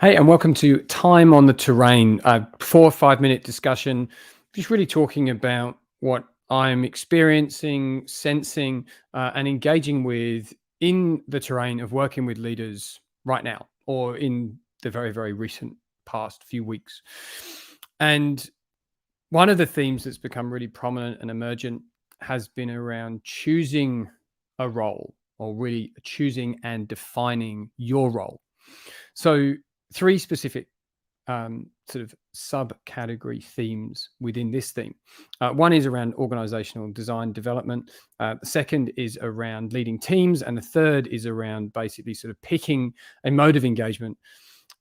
Hey, and welcome to Time on the Terrain, a 4 or 5 minute discussion, just really talking about what I'm experiencing, sensing, and engaging with in the terrain of working with leaders right now or in the very, very recent past few weeks. And one of the themes that's become really prominent and emergent has been around choosing a role or really choosing and defining your role. So, three specific sort of subcategory themes within this theme. One is around organizational design development. The second is around leading teams. And the third is around basically sort of picking a mode of engagement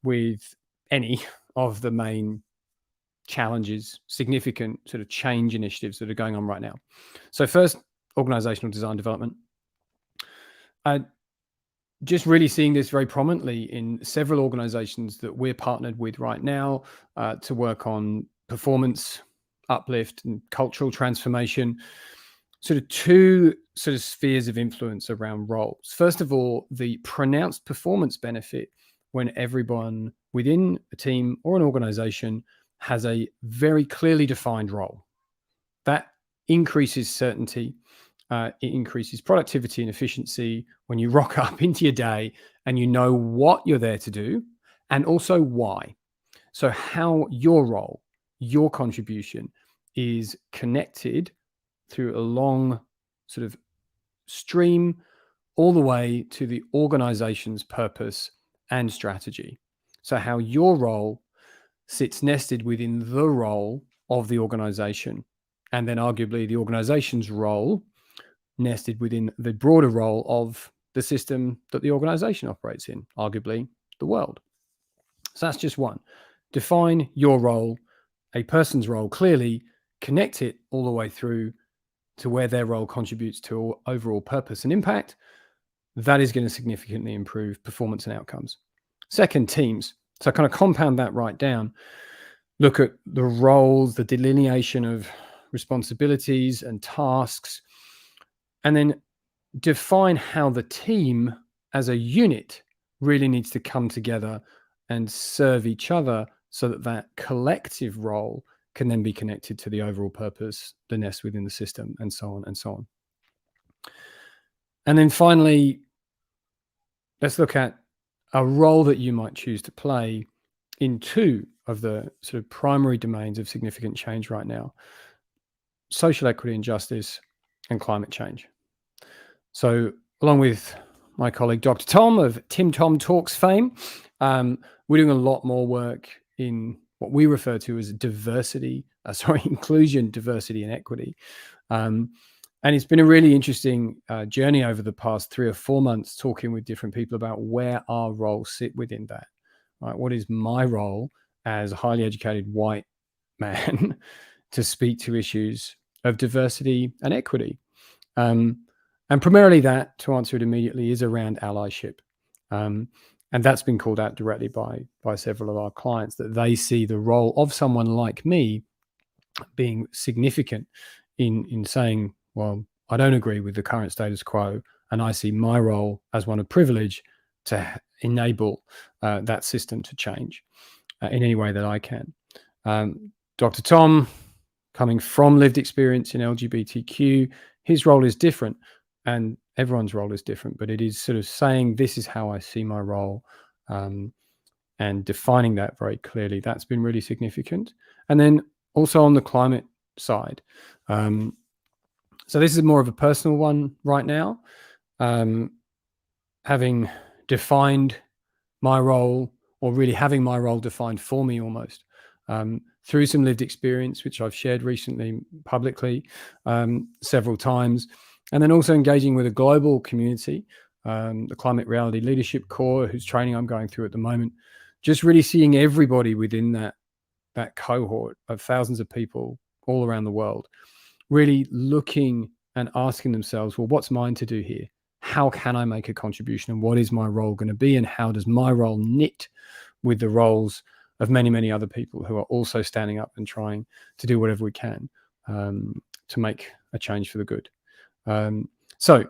with any of the main challenges, significant sort of change initiatives that are going on right now. So, first, organizational design development. Just really seeing this very prominently in several organizations that we're partnered with right now to work on performance uplift and cultural transformation. Sort of two sort of spheres of influence around roles. First of all, the pronounced performance benefit when everyone within a team or an organization has a very clearly defined role. That increases certainty. It increases productivity and efficiency when you rock up into your day and you know what you're there to do and also why. So, how your role, your contribution is connected through a long sort of stream all the way to the organization's purpose and strategy. So, how your role sits nested within the role of the organization, and then arguably the organization's role nested within the broader role of the system that the organization operates in, arguably the world. So that's just one. Define your role, a person's role clearly, connect it all the way through to where their role contributes to overall purpose and impact. That is going to significantly improve performance and outcomes. Second, teams. So kind of compound that right down. Look at the roles, the delineation of responsibilities and tasks, and then define how the team as a unit really needs to come together and serve each other so that that collective role can then be connected to the overall purpose, the nest within the system, and so on and so on. And then finally, let's look at a role that you might choose to play in two of the sort of primary domains of significant change right now: social equity and justice and climate change. So, along with my colleague Dr. Tom of Tim Tom Talks fame, we're doing a lot more work in what we refer to as inclusion, diversity, and equity. And it's been a really interesting journey over the past 3 or 4 months, talking with different people about where our roles sit within that. Right? What is my role as a highly educated white man to speak to issues of diversity and equity? And primarily that, to answer it immediately, is around allyship. And that's been called out directly by several of our clients, that they see the role of someone like me being significant in saying, well, I don't agree with the current status quo, and I see my role as one of privilege to enable that system to change in any way that I can. Dr. Tom, coming from lived experience in LGBTQ, his role is different. And everyone's role is different, but it is sort of saying, this is how I see my role, and defining that very clearly. That's been really significant. And then also on the climate side. So this is more of a personal one right now. Having defined my role, or really having my role defined for me almost, through some lived experience, which I've shared recently publicly several times. And then also engaging with a global community, the Climate Reality Leadership Core, whose training I'm going through at the moment, just really seeing everybody within that cohort of thousands of people all around the world, really looking and asking themselves, well, what's mine to do here? How can I make a contribution? And what is my role going to be? And how does my role knit with the roles of many, many other people who are also standing up and trying to do whatever we can to make a change for the good? So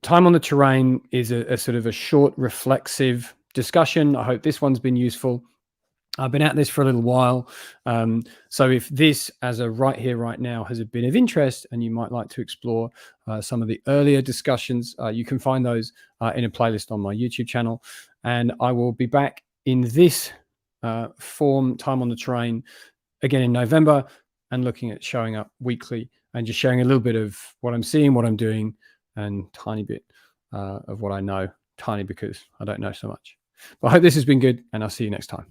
Time on the Terrain is a sort of a short, reflexive discussion. I hope this one's been useful. I've been at this for a little while. So if this, as a right here, right now, has been of interest and you might like to explore some of the earlier discussions, you can find those in a playlist on my YouTube channel. And I will be back in this form, Time on the Train, again in November, and looking at showing up weekly and just sharing a little bit of what I'm seeing, what I'm doing, and tiny bit of what I know, tiny because I don't know so much. But I hope this has been good, and I'll see you next time.